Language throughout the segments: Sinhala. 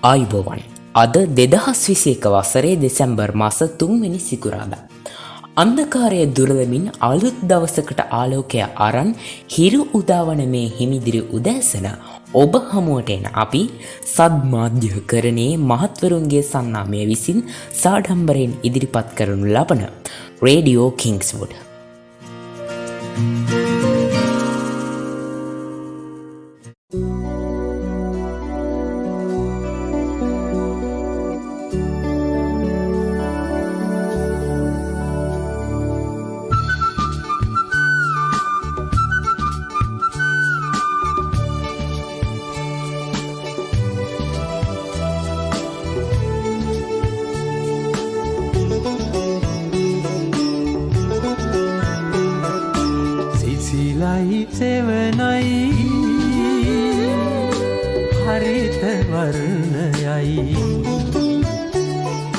ආයුබෝවන්. අද 2021 වසරේ දෙසැම්බර් මාස 3 වෙනි සිකුරාදා. අන්ධකාරය දුරදමින් අලුත් දවසකට ආලෝකය අරන් හිරු උදාවන මේ හිමිදිරි උදෑසන ඔබ හමුවට එන අපි සද්මාධ්‍යකරණයේ මහත්වරුන්ගේ සන්නාමය විසින් සාඩම්බරයෙන් ඉදිරිපත් කරනු ලබන රේඩියෝ කිංස්වුඩ්. සෙවනයි හරිත වර්ණයයි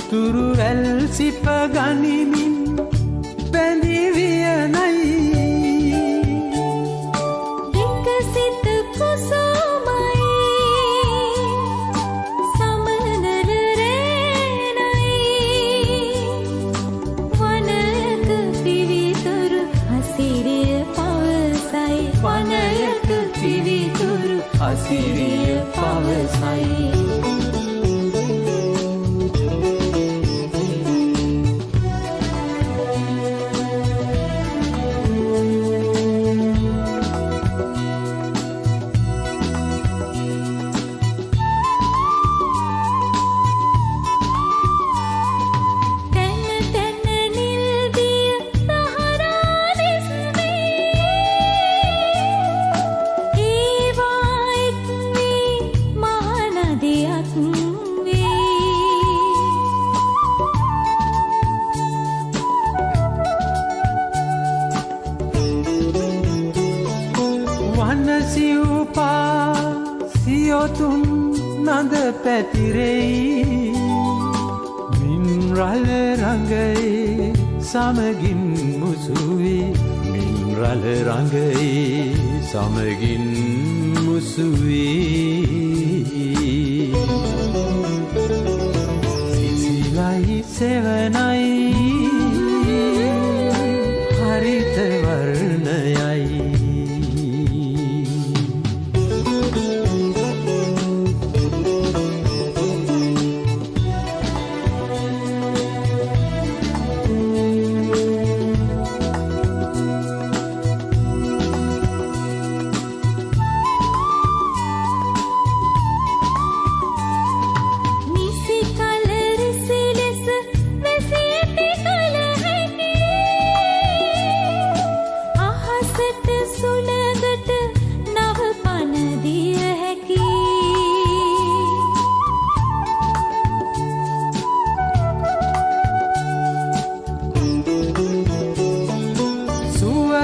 තුරුවැල් සිප ගනිමින් බැඳි වියනයි විකසිත කුසුමයි සමනල රේනයි වනක පිවිතුරු හසිරිය වනයක පිවිතුරු අසිරිය පවසයි සියොතුන් නද පැතිරෙයි මින්රල රඟේ සමගින් මුසුවේ මින්රල රඟේ සමගින් මුසුවේ සිසිලයි සෙවනයි හරිත වර්ණයයි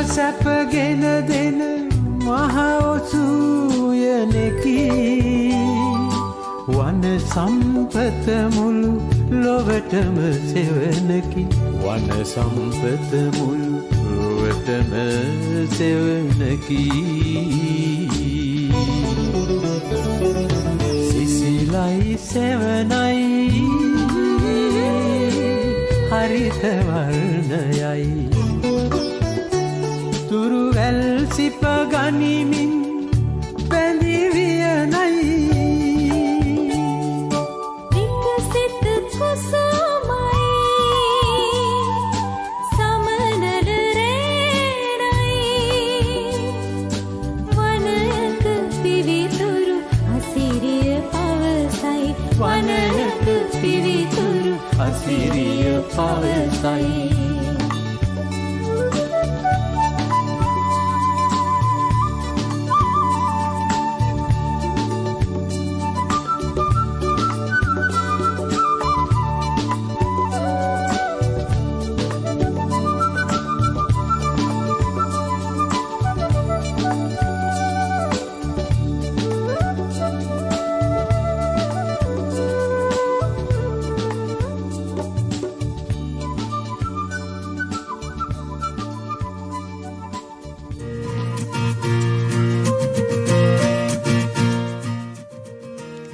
සැපගෙන දෙන මහඔසුයනෙකි වන සම්පත මුළු ලොවටම සෙවනකි වන සම්පත මුළු ලොවටම සෙවනකි සිසිලයි සෙවනයි හරිත වර්ණයයි තුරුවැල් සිප ගනිමින් බැඳි වියනයි විකසිත කුසුමයි සමනල රේනයි වනයක පිවිතුරු අසිරිය පවසයි වනයක පිවිතුරු අසිරිය පවසයි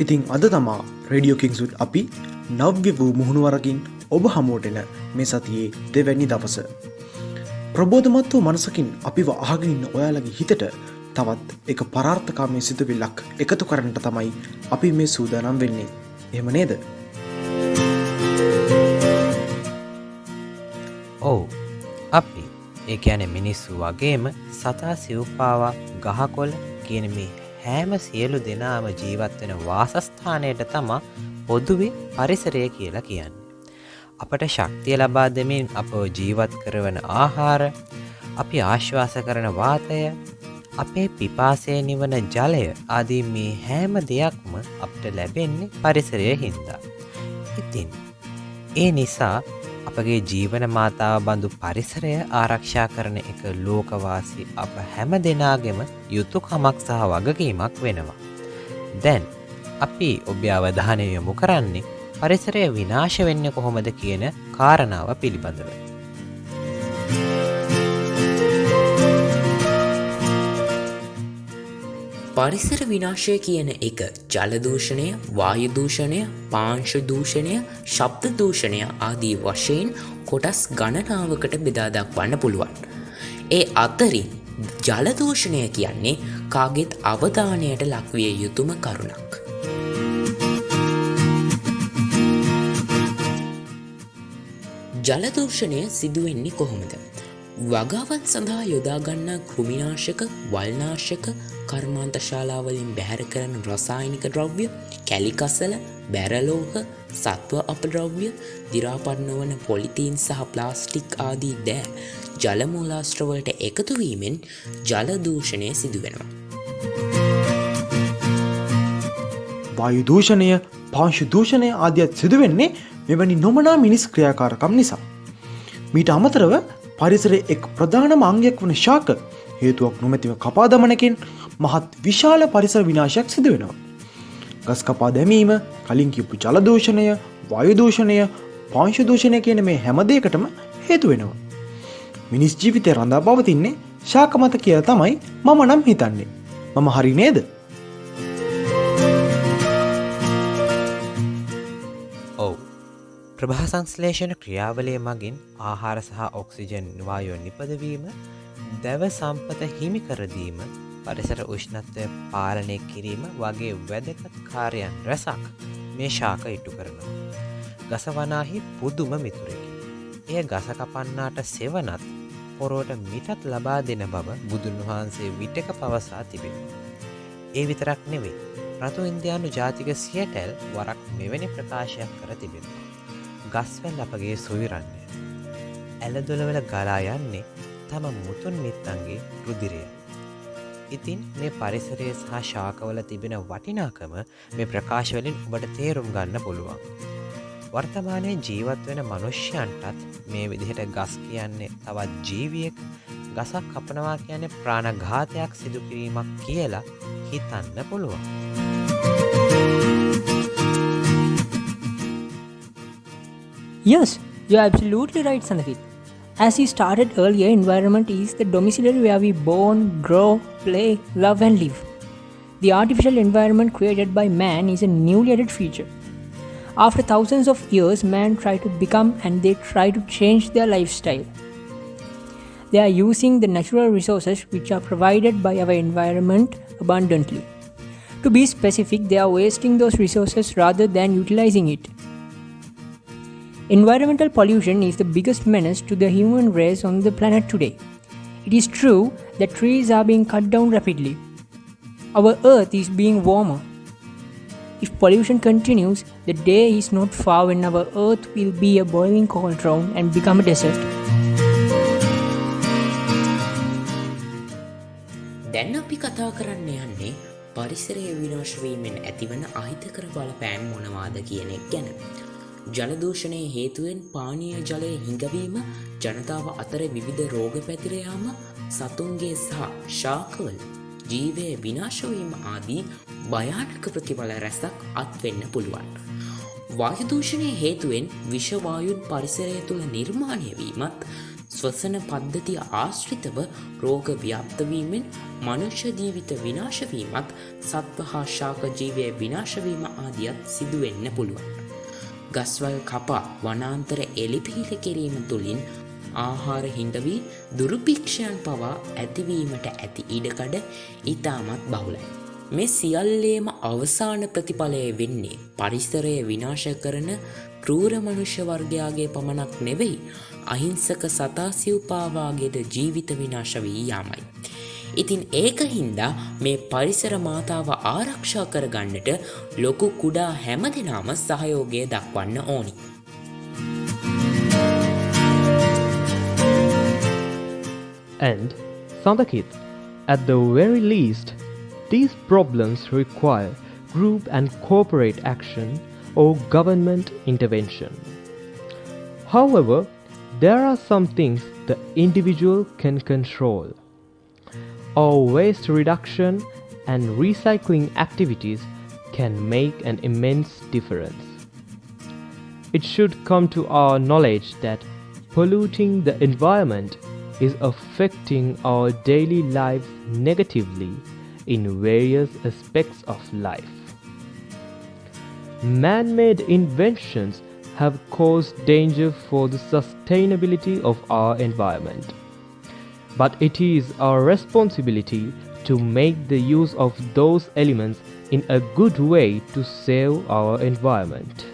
ඉතින් අද තමා රේඩියෝ කිංසුත් අපි නව්‍ය වූ මුහුණුවරකින් ඔබ හමුවට එන මේ සතියේ දෙවැනි දවස. ප්‍රබෝධමත් වූ මනසකින් අපිව අහගෙන ඉන්න ඔයාලගේ හිතට තවත් එක පරාර්ථකාමී සිතුවිල්ලක් එකතු කරන්නට තමයි අපි මේ සූදානම් වෙන්නේ. එහෙම නේද? ඔව්. අපි ඒ කියන්නේ මිනිස්සු වගේම සතා සිව්පාවා ගහකොළ කියන මේ හැම සියලු දෙනාම ජීවත් වෙන වාසස්ථානයට තමා පොදුවේ පරිසරය කියලා කියන්නේ. අපට ශක්තිය ලබා දෙමින් අපව ජීවත් කරවන ආහාර, අපි ආශ්වාස කරන වාතය, අපේ පිපාසය නිවන ජලය ආදී මේ හැම දෙයක්ම අපට ලැබෙන්නේ පරිසරය හින්දා. ඉතින් ඒ නිසා අපගේ ජීවන මාතාව බඳු පරිසරය ආරක්ෂා කරන එක ලෝකවාසී අප හැම දෙනාගේම යුතුයකමක් සහ වගකීමක් වෙනවා. දැන් අපි ඔබේ අවධානය යොමු කරන්නේ පරිසරය විනාශ වෙන්නේ කොහොමද කියන කාරණාව පිළිබඳව. පරිසර විනාශය කියන එක ජල දූෂණය, වායු දූෂණය, පාංශ දූෂණය, ශබ්ද දූෂණය ආදී වශයෙන් කොටස් ගණනාවකට බෙදා දක්වන්න පුළුවන්. ඒ අතරින් ජල දූෂණය කියන්නේ කාගෙත් අවධානයට ලක්විය යුතුම කරුණක්. ජල දූෂණය සිදුවෙන්නේ කොහොමද? වගාවන් සඳහා යොදාගන්නා කෘමිනාශක, වල්නාශක, කර්මාන්තශාලාවලින් බැහැර කරන රසායනික ද්‍රව්‍ය, කැලිකසල, බැරලෝහ, සත්ව අපද්‍රව්‍ය, දිරාපත් නොවන පොලිතීන් සහ ප්ලාස්ටික් ආදී දෑ ජල මූලාශ්‍රවලට එකතු වීමෙන් ජල දූෂණය සිදුවෙනවා. වායු දූෂණය, පාංශු දූෂණය ආදියත් සිදුවෙන්නේ මෙවැනි නොමනා මිනිස් ක්‍රියාකාරකම් නිසා. මීට අමතරව පරිසරයේ එක් ප්‍රධානම අංගයක් වන ශාක හේතුවක් නොමැතිව කපා දමනකින් මහත් විශාල පරිසර විනාශයක් සිදු වෙනවා. ගස් කපා දැමීම, කලින් කියපු ජල දූෂණය, වායු දූෂණය, පාංශු දූෂණය කියන මේ හැම දෙයකටම හේතු වෙනවා. මිනිස් ජීවිතය රඳා පවතින්නේ ශාක මත කියලා තමයි මම නම් හිතන්නේ. මම හරි නේද? ඔව්. ප්‍රභා සංශ්ලේෂණ ක්‍රියාවලිය මගින් ආහාර සහ ඔක්සිජන් වායුව නිපදවීම, දැව සම්පත හිමි කර දීම, පරිසර උෂ්ණත්වය පාලනය කිරීම වගේ වැදගත් කාර්යයන් රැසක් මේ ශාක ඉටු කරනවා. ගස වනාහි පුදුම මිතුරෙකි. එය ගස කපන්නාට සෙවනත් පොරොවට මිටත් ලබා දෙන බව බුදුන් වහන්සේ විටක පවසා තිබෙනවා. ඒ විතරක් නෙවෙයි. රතු ඉන්දියානු ජාතික සියටල් වරක් මෙවැනි ප්‍රකාශයක් කර තිබෙනවා. ගස්වැල් අපගේ සොයුරන්නේ. ඇලදොලවල ගලා යන්නේ තම මුතුන් මිත්තන්ගේ රුධිරය. ඉතින් මේ පරිසරය සහ ශාකවල තිබෙන වටිනාකම මේ ප්‍රකාශවලින් ඔබට තේරුම් ගන්න පුළුවන්. වර්තමානයේ ජීවත් වෙන මනුෂ්‍යයන්ටත් මේ විදිහට ගස් කියන්නේ තවත් ජීවියෙක්, ගසක් කපනවා කියන්නේ ප්‍රාණඝාතයක් සිදු කිරීමක් කියලා හිතන්න පුළුවන්. Yes, you're absolutely right, Sanakit. As he started earlier, environment is the domiciliary where we born, grow, play, love and live. The artificial environment created by man is a newly added feature. After thousands of years, man tried to become and they try to change their lifestyle. They are using the natural resources which are provided by our environment abundantly. To be specific, they are wasting those resources rather than utilizing it. Environmental pollution is the biggest menace to the human race on the planet today. It is true that trees are being cut down rapidly. Our earth is being warmer. If pollution continues, the day is not far when our earth will be a boiling cauldron and become a desert. දැන් අපි කතා කරන්න යන්නේ පරිසරය විනාශ වීමෙන් ඇතිවන අහිතකර බලපෑම් මොනවාද කියන එක ගැන. ජල දූෂණයේ හේතුවෙන් පානීය ජලය හිඟවීම, ජනතාව අතර විවිධ රෝග පැතිර යාම, සතුන්ගේ සහ ශාකවල ජීවය විනාශ වීම ආදී භයානක ප්‍රතිඵල රැසක් අත්වෙන්න පුළුවන්. වායු දූෂණයේ හේතුවෙන් විෂ වායුන් පරිසරය තුළ නිර්මාණය වීමත්, ස්වසන පද්ධතිය ආශ්‍රිතව රෝග ව්‍යාප්තවීමෙන් මනුෂ්‍ය ජීවිත විනාශවීමත් සත්ව හා ශාක ජීවය විනාශවීම ආදියත් සිදුවෙන්න පුළුවන්. ගස්වල් කපා වනාන්තර එලිපිහිලි කිරීම තුළින් ආහාර හිඳවී දුර්භික්ෂයන් පවා ඇතිවීමට ඇති ඉඩකඩ ඉතාමත් බහුලයි. මේ සියල්ලේම අවසාන ප්‍රතිඵලය වෙන්නේ පරිසරය විනාශ කරන ක්‍රූර මනුෂ්‍ය වර්ගයාගේ පමණක් නෙවෙයි අහිංසක සතා සිව්පාවාගේද ජීවිත විනාශ වී යාමයි. ඉතින් ඒක හින්දා මේ පරිසර මාතාව ආරක්ෂා කරගන්නට ලොකු කුඩා හැමදෙනාම සහයෝගය දක්වන්න ඕනි. And Sandakith, at the very least, these problems require group and corporate action or government intervention. However, there are some things the individual can control. Our waste reduction and recycling activities can make an immense difference. It should come to our knowledge that polluting the environment is affecting our daily lives negatively in various aspects of life. Man-made inventions have caused danger for the sustainability of our environment. But it is our responsibility to make the use of those elements in a good way to save our environment.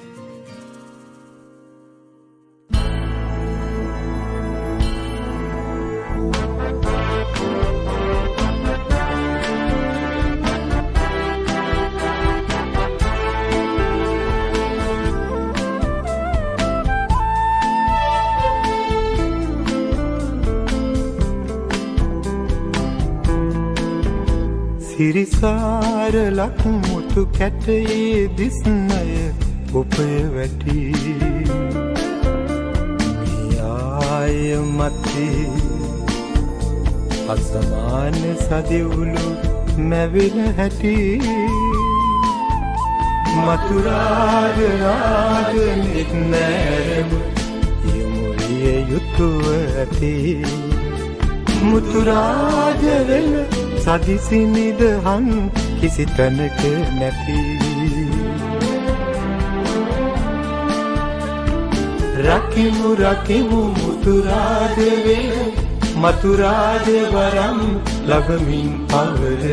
සිරිසාර ලක්මුතු කැටයේ දිස්නය ඔපය වැටි මියාය මතේ අසමාන සදිවුලු මැවෙන හැටි මතුරාග රාග නිත්නෑරම යමුරිය යුතුව ඇති මුතුරාග වෙල සදිසි නිදහන් කිසි තැනක නැති රකිමු රකිමු මුතුරාද වේ මතුරාද වරම් ලබමින් පවර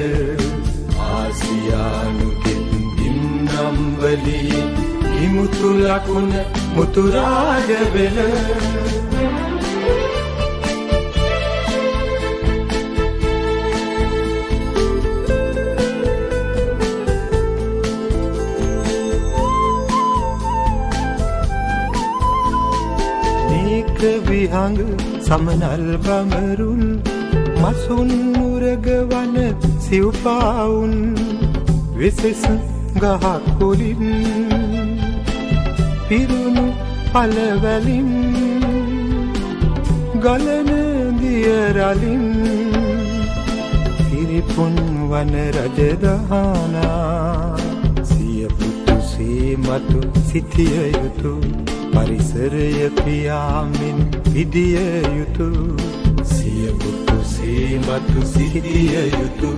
ආසියානු කෙන්දින් නම්වලී හිමුතු ලකුණ මුතුරාද වෙල විහඟ සමනල් බමරුන් මසුන් මුරගවන සිව්පාවුන් විසෙස් ගහක් කොලින් පිරුණු පලවැලින් ගලන දියරලින් සිරිපුන් වන රජදහනා සිය පුතු සීමතු සිටිය යුතු පරිසරය පියාමින් පිදිය යුතු සිය පුතු සීමතු සිටිය යුතු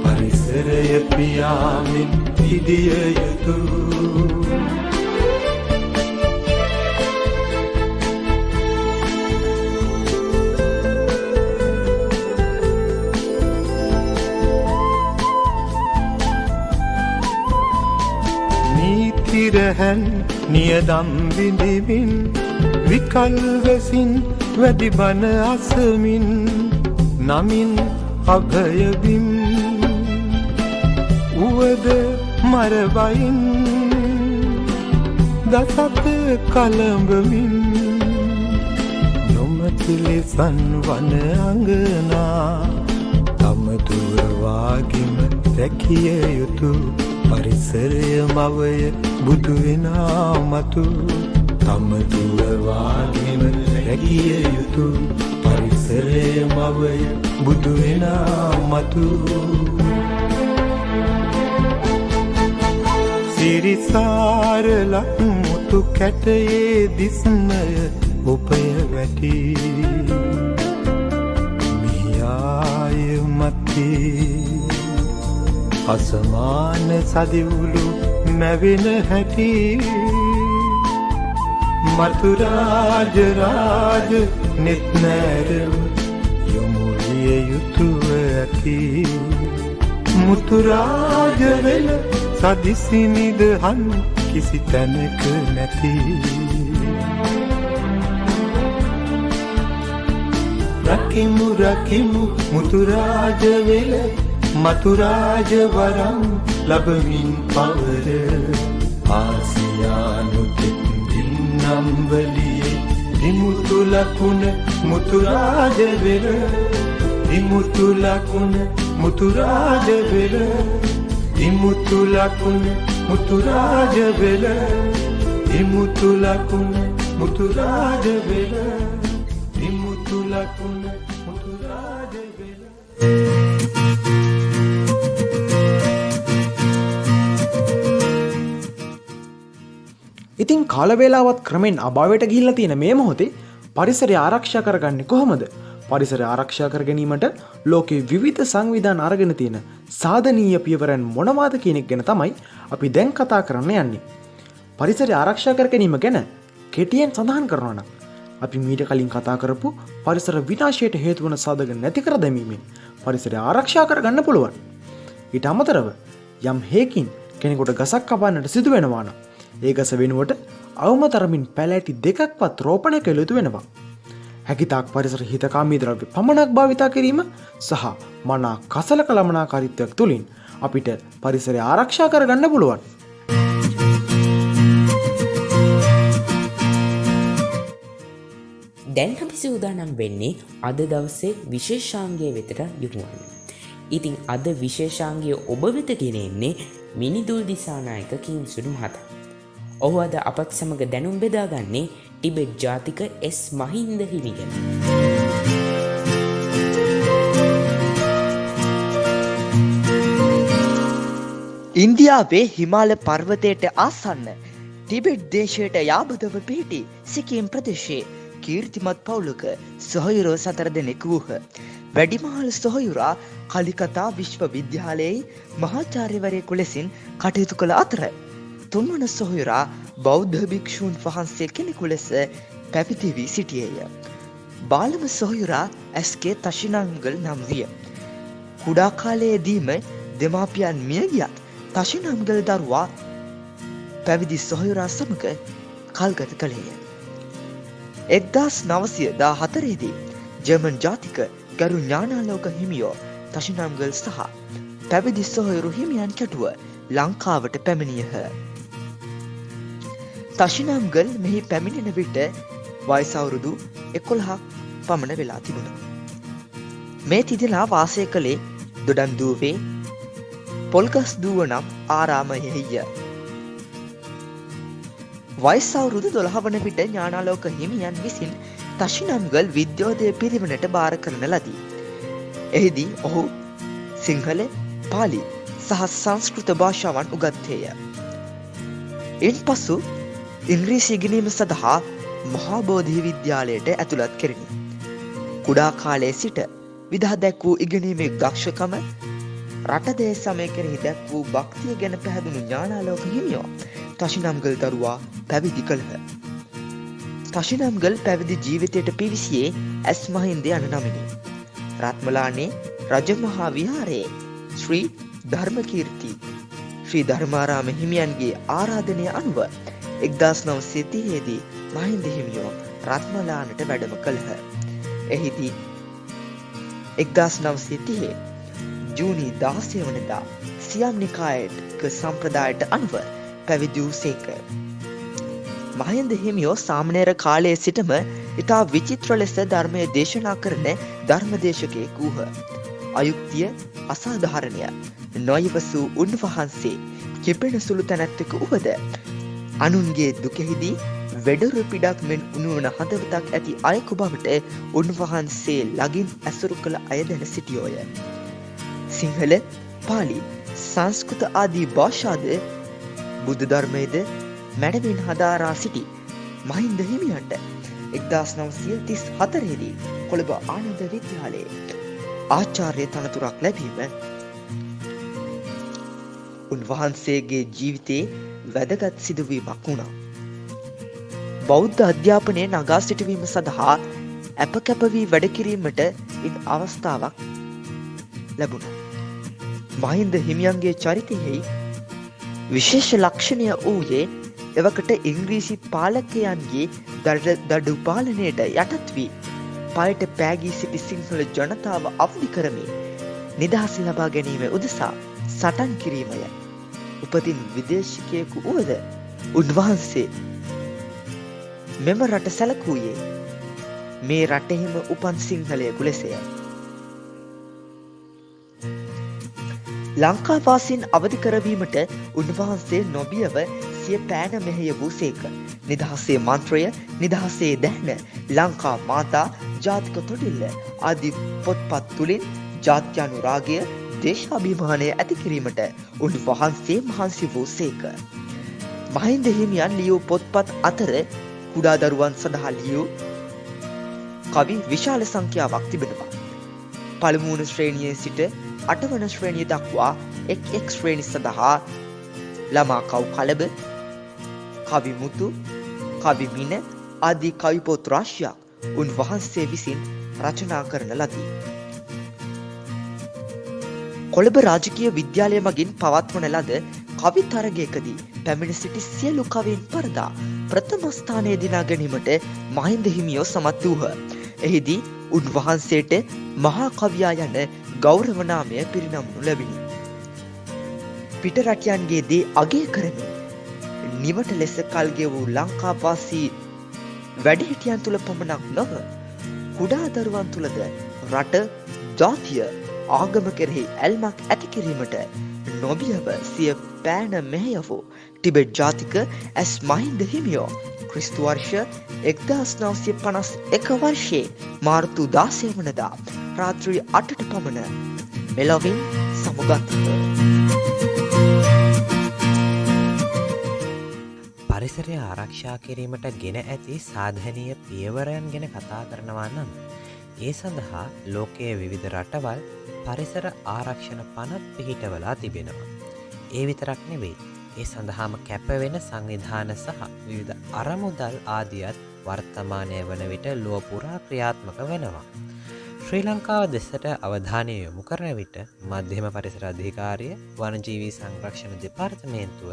පරිසරය පියාමින් පිදිය යුතු නීතිරහන් නියදම් විඳිමින් විකල්වසින් වැඩි බන අසමින් නමින් අභයබිම් උවද මරවයින් දසත කළඹමින් නොමතිලෙසන් වන අඟනා තම දුරවාගිම රැකිය යුතු පරිසරය මවය බුදු වෙනා මතු තම දුරවාගිම රැකිය යුතු පරිසරය මවය බුදු වෙනා මතු සිරිසාර ලක්මුතු රතු කැටයේ දිස්මය ඔපය වැටි මියාය මතේ අසමාන සදිවුලු මැවෙන හැටි මතුරාජ රාජ නෙත්නෑරව යොමුලිය යුතුව ඇති මුතුරාජ වෙල සදිසි නිදහන් කිසි තැනක නැති රකිමු රකිමු මුතුරාජ වෙල මතුරාජ වරම් ලබමින් පවර ආසියානු තෙත්දින් නම්වලියේ දිමුතු ලකුණ මුතුරාජ වෙල දිමුතු ලකුණ මුතුරාජ වෙල දිමුතු ලකුණ මුතුරාජ වෙල දිමුතු ලකුණ මුතුරාජ වෙල දිමුතු ලකුණ මුතුරාජ වෙල. ඉතින් කාලවේලාවත් ක්‍රමෙන් අභාවයට ගිහිල්ලා තියෙන මේ මොහොතේ පරිසරය ආරක්ෂා කරගන්නේ කොහොමද? පරිසරය ආරක්ෂා කර ගැනීමට ලෝකේ විවිධ සංවිධාන අරගෙන තියෙන සාධනීය පියවරන් මොනවාද කියන එක ගැන තමයි අපි දැන් කතා කරන්න යන්නේ. පරිසරය ආරක්ෂා කර ගැනීම ගැන කෙටියෙන් සඳහන් කරනවා නම් අපි මීට කලින් කතා කරපු පරිසර විනාශයට හේතු වන සාධක නැති කර දැමීමෙන් පරිසරය ආරක්ෂා කරගන්න පුළුවන්. ඊට අමතරව යම් හේකින් කෙනෙකුට ගසක් කපන්නට සිදු වෙනවා නම් ඒ ගස වෙනුවට අවම තරමින් පැලෑටි දෙකක්වත් රෝපණය කළ යුතු වෙනවා. හැකිතාක් පරිසර හිතකාමී ද්‍රව්‍ය පමණක් භාවිතා කිරීම සහ මනා කසල කළමනාකාරීත්වයක් තුළින් අපිට පරිසරය ආරක්ෂා කරගන්න පුළුවන්. දැන් අපි සූදානම් වෙන්නේ අද දවසේ විශේෂාංගය වෙතට යොමු වන්න. ඉතින් අද විශේෂාංගය ඔබ වෙත ගෙනෙන්නේ මිනිදුල් දිසානායක කිංසුඩු මහතා. ඔහු අද අපත් සමග දැනුම් බෙදාගන්නේ ටිබෙට් ජාතික එස් මහින්ද හිමිගෙන. ඉන්දියාවේ හිමාල පර්වතයට ආසන්න ටිබෙට් දේශයට යාබදව පිහිටි සිකිම් ප්‍රදේශයේ කීර්තිමත් පවුලක සොහොයුරෝ 4 දෙනෙකු වූහ. වැඩිමහල් සොහොයුරා කලිකතා විශ්වවිද්‍යාලයේ මහාචාර්යවරයෙකු ලෙසින් කටයුතු කළ අතර තුන්වන සොහොයුරා බෞද්ධ භික්ෂූන් වහන්සේ කෙනෙකු ලෙස පැවිදි වී සිටියේය. බාලම සොහොයුරා ඇස්.කේ තෂිනම්ගල් නම් විය. කුඩා කාලයේදීම දෙමාපියන් මිය ගියත් තෂිනම්ගල් දරුවා පැවිදි සොහොයුරා සමග කල්ගත කළේය. 1914 දී ජර්මන් ජාතික ගරු ඥානාලෝක හිමියෝ තෂිනම්ගල් සහ පැවිදි සොහොයුරු හිමියන් කැටුව ලංකාවට පැමිණියහ. තෂිනම්ගල් මෙහි පැමිණෙන විට වයස අවුරුදු 11ක් පමණ වෙලා තිබුණා. මේ තිදෙනා වාසය කළේ දොඩන්දුවේ පොල්ගස්දුව නම් ආරාමයෙහිය. වයස අවුරුදු 12 වන විට ඥානාලෝක හිමියන් විසින් තෂිනම්ගල් විද්‍යෝදය පිරිවෙනට බාර කරන ලදී. එහිදී ඔහු සිංහල, පාලි සහ සංස්කෘත භාෂාවන් උගත්තේය. ඉන්පසු ඉංග්‍රීසි ඉගෙනීම සඳහා මහා බෝධි විද්‍යාලයට ඇතුළත් කෙරිණි. කුඩා කාලයේ සිට විදහා දැක් වූ ඉගෙනීමේ දක්ෂකම රට දේශ සමය කෙරෙහි දැක් වූ භක්තිය ගැන පැහැදුණු ඥානාලෝක හිමියෝ තෂිනම්ගල් දරුවා පැවිදි කළහ. තෂිනම්ගල් පැවිදි ජීවිතයට පිවිසියේ ඇස් මහින්ද යන නමිනි. රත්මලානේ රජමහා විහාරයේ ශ්‍රී ධර්මකීර්ති ශ්‍රී ධර්මාරාම හිමියන්ගේ ආරාධනය අනුව 1930 දී මහින්ද හිමියෝ රත්මලානට වැඩම කළහ. එහිදී 1930 ජූනි 16 වනදා සියම් නිකායක සම්ප්‍රදායට අනුව පැවිදි වූ සේක. මහින්ද හිමියෝ සාමණේර කාලයේ සිටම ඉතා විචිත්‍ර ලෙස ධර්මය දේශනා කරන ධර්මදේශකයෙක් වූහ. අයුක්තිය අසාධාරණය නොයවසූ උන්වහන්සේ කිපෙන සුළු තැනැත්තෙකු වුවද අනුන්ගේ දුකෙහිදී වෙඩරු පිඩක් මෙන් උණුවන හදවතක් ඇති අයෙකු බවට උන්වහන්සේ ළඟින් ඇසුරු කළ අය දැන සිටියෝය. සිංහල, පාලි, සංස්කෘත ආදී භාෂාද බුද්ධ ධර්මයේද මැනවින් හදාරා සිටි මහින්ද හිමියන්ට 1934 දී කොළඹ ආනන්ද විද්‍යාලයේ ආචාර්ය තනතුරක් ලැබීම උන්වහන්සේගේ ජීවිතයේ වැදගත් සිදුවීමක් වුණා. බෞද්ධ අධ්‍යාපනය නගා සිටුවීම සඳහා අපකැප වී වැඩ කිරීමට අවස්ථාවක් ලැබුණා. මහින්ද හිමියන්ගේ චරිතයෙහි විශේෂ ලක්ෂණය වූයේ එවකට ඉංග්‍රීසි පාලකයන්ගේ දඩු පාලනයට යටත් වී පයට පෑගී සිටි සිංහල ජනතාව අවදි කරමින් නිදහස ලබා ගැනීම උදෙසා සටන් කිරීමය. උපතින් විදේශිකයෙකු වුවද උන්වහන්සේ මෙම රට සැලකූයේ මේ රටෙහිම උපන් සිංහලයෙකු ලෙසය. ලංකාවාසීන් අවදි කරවීමට උන්වහන්සේ නොබියව සිය පෑන මෙහෙය වූ සේක. නිදහසේ මන්ත්‍රය, නිදහසේ දැහන, ලංකා මාතා, ජාතික තොටිල්ල ආදී පොත්පත් තුළින් ජාත්‍යානුරාගය, දේශාභිමානය ඇති කිරීමට උන්වහන්සේ මහන්සි වූ සේක. මහින්ද හිමියන් ලියූ පොත්පත් අතර කුඩා දරුවන් සඳහා ලියූ කවි විශාල සංඛ්‍යාවක් තිබෙනවා. පළමුවන ශ්‍රේණියේ සිට 8 වන ශ්‍රේණිය දක්වා එක් ශ්‍රේණි සඳහා ළමා කව් කලබ, කවි මුතු, කවි මින ආදී කවි පොත් රාශියක් උන්වහන්සේ විසින් රචනා කරන ලදී. කොළඹ රාජකීය විද්‍යාලය මගින් පවත්වන ලද කවි තරගයකදී පැමිණ සිටි සියලු කවීන් පරදා ප්‍රථම ස්ථානය දිනා ගැනීමට මහින්ද හිමියෝ සමත් වූහ. එහිදී උන්වහන්සේට මහා කවියා යන ගෞරව නාමය පිරිනමනු ලැබිණි. පිටරටයන්ගේ දේ අගය කරමින් නිවට ලෙස කල් ගෙවූ ලංකාවාසී වැඩිහිටියන් තුළ පමණක් නොව කුඩා දරුවන් තුළද රට, ජාතිය, ආගම කෙරෙහි ඇල්මක් ඇති කිරීමට නොබියව සිය පෑන මෙහෙයවූ ටිබෙට් ජාතික ඇස් මහින්ද හිමියෝ ක්‍රිස්තු වර්ෂ 1951 වර්ෂයේ මාර්තු 16 වනදා රාත්‍රී 8ට පමණ මෙලොවින් සමුගත්හ. පරිසරය ආරක්ෂා කිරීමට ගෙන ඇති සාධනීය පියවරයන් ගැන කතා කරනවා නම් ඒ සඳහා ලෝකයේ විවිධ රටවල් පරිසර ආරක්ෂණ පනත් පිහිටවලා තිබෙනවා. ඒ විතරක් නෙවෙයි, ඒ සඳහාම කැපවෙන සංවිධාන සහ විවිධ අරමුදල් ආදියත් වර්තමානය වන විට ලොව පුරා ක්‍රියාත්මක වෙනවා. ශ්‍රී ලංකාව දෙසට අවධානය යොමු කරන විට මධ්‍යම පරිසර අධිකාරිය, වනජීවී සංරක්ෂණ දෙපාර්තමේන්තුව,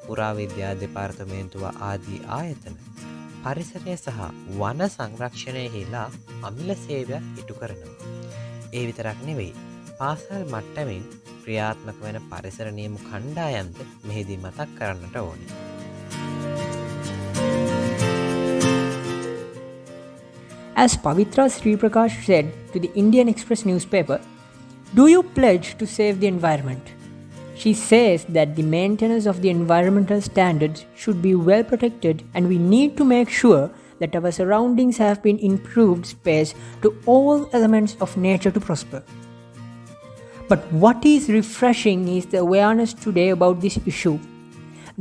පුරාවිද්‍යා දෙපාර්තමේන්තුව ආදී ආයතන පරිසරය සහ වන සංරක්ෂණයෙහිලා අමිල සේවයක් ඉටු කරනවා. ඒ විතරක් නෙවෙයි, පාසල් මට්ටමින් ක්‍රියාත්මක වෙන පරිසර නියම කණ්ඩායම්ද මෙහිදී මතක් කරන්නට ඕනේ. As Pavitra Sri Prakash said to the Indian Express newspaper, "Do you pledge to save the environment?" She says that the maintenance of the environmental standards should be well protected and we need to make sure that our surroundings have been improved space to all elements of nature to prosper. But what is refreshing is the awareness today about this issue.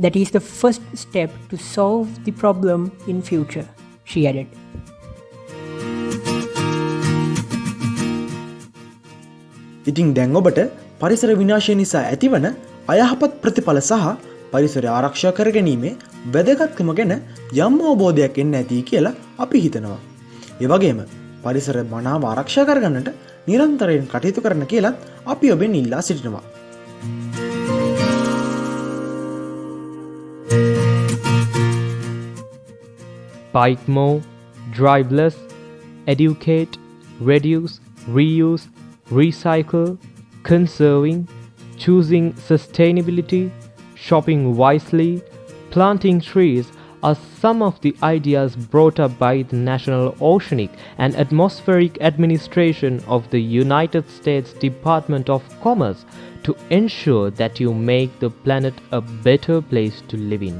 That is the first step to solve the problem in future, she added. ඉතින් දැන් ඔබට පරිසර විනාශය නිසා ඇතිවන අයහපත් ප්‍රතිඵල සහ පරිසරය ආරක්ෂා කර ගැනීමේ වැදගත්කම ගැන යම් අවබෝධයක් එන්න ඇති කියලා අපි හිතනවා. ඒ වගේම පරිසර මනාව ආරක්ෂා කරගන්නට නිරන්තරයෙන් කටයුතු කරන්න කියලත් අපි ඔබෙන් ඉල්ලා සිටිනවා. Bike more, drive less, educate, reduce, reuse, recycle, conserving, choosing sustainability, shopping wisely, planting trees are some of the ideas brought up by the National Oceanic and Atmospheric Administration of the United States Department of Commerce to ensure that you make the planet a better place to live in.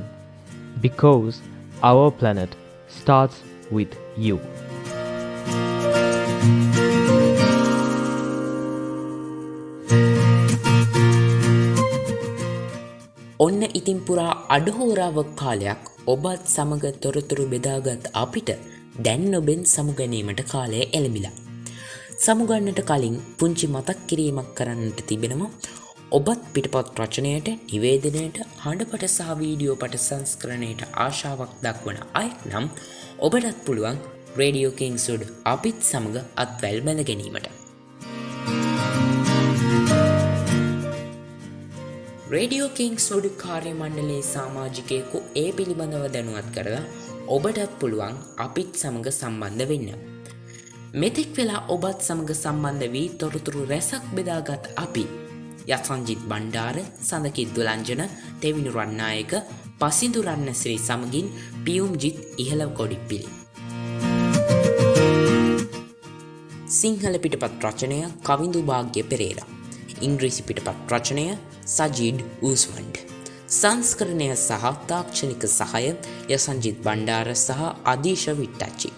Because our planet starts with you. ඔන්න ඉතින් පුරා අඩහෝරාවක් කාලයක් ඔබත් සමග තොරතුරු බෙදාගත් අපිට දැන් ඔබෙන් සමුගැනීමට කාලය එළඹිලා. සමුගන්නට කලින් පුංචි මතක් කිරීමක් කරන්නට තිබෙනවා. ඔබත් පිටපත් රචනයට, නිවේදනයට, හඬපට සහ වීඩියෝ පට සංස්කරණයට ආශාවක් දක්වන අයෙක් නම් ඔබටත් පුළුවන් රේඩියෝ කිංස්වුඩ් අපිත් සමග අත්වැල් බැඳ ගැනීමට. රේඩියෝ කිංස්වුඩ් කාර්ය මණ්ඩලයේ සමාජිකයෙකු ඒ පිළිබඳව දැනුවත් කරලා ඔබටත් පුළුවන් අපිත් සමග සම්බන්ධ වෙන්න. මෙතෙක් වෙලා ඔබත් සමග සම්බන්ධ වී තොරතුරු රැසක් බෙදාගත් අපි යසංජිත් බණ්ඩාර, සඳකිත් දුලංජන, තෙවිනු රන්නායක, පසිඳු රන්නසිරි සමගින් පියුම්ජිත් ඉහළ කොඩිප්පිලි. සිංහල පිටපත් රචනය කවිඳු භාග්‍ය පෙරේරා. ඉංග්‍රීසි පිටපත් රචනය සජීඩ් ඌස්මන්ඩ්. සංස්කරණය සහ තාක්ෂණික සහය යසංජිත් බණ්ඩාර සහ අදීශ විට්ටච්චි.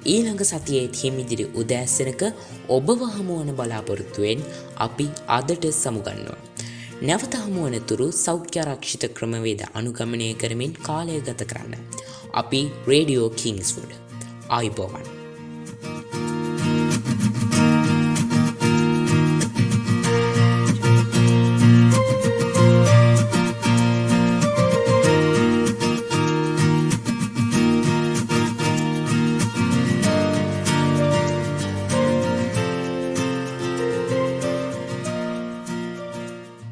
ඊළඟ සතියේත් හිමිදිරි උදෑසනක ඔබව හමුවන බලාපොරොත්තුවෙන් අපි අදට සමුගන්නවා. නැවත හමුවනතුරු සෞඛ්‍යාරක්ෂිත ක්‍රමවේද අනුගමනය කරමින් කාලය ගත කරන්න. අපි රේඩියෝ කිංස්වුඩ්. ආයුබෝවන්.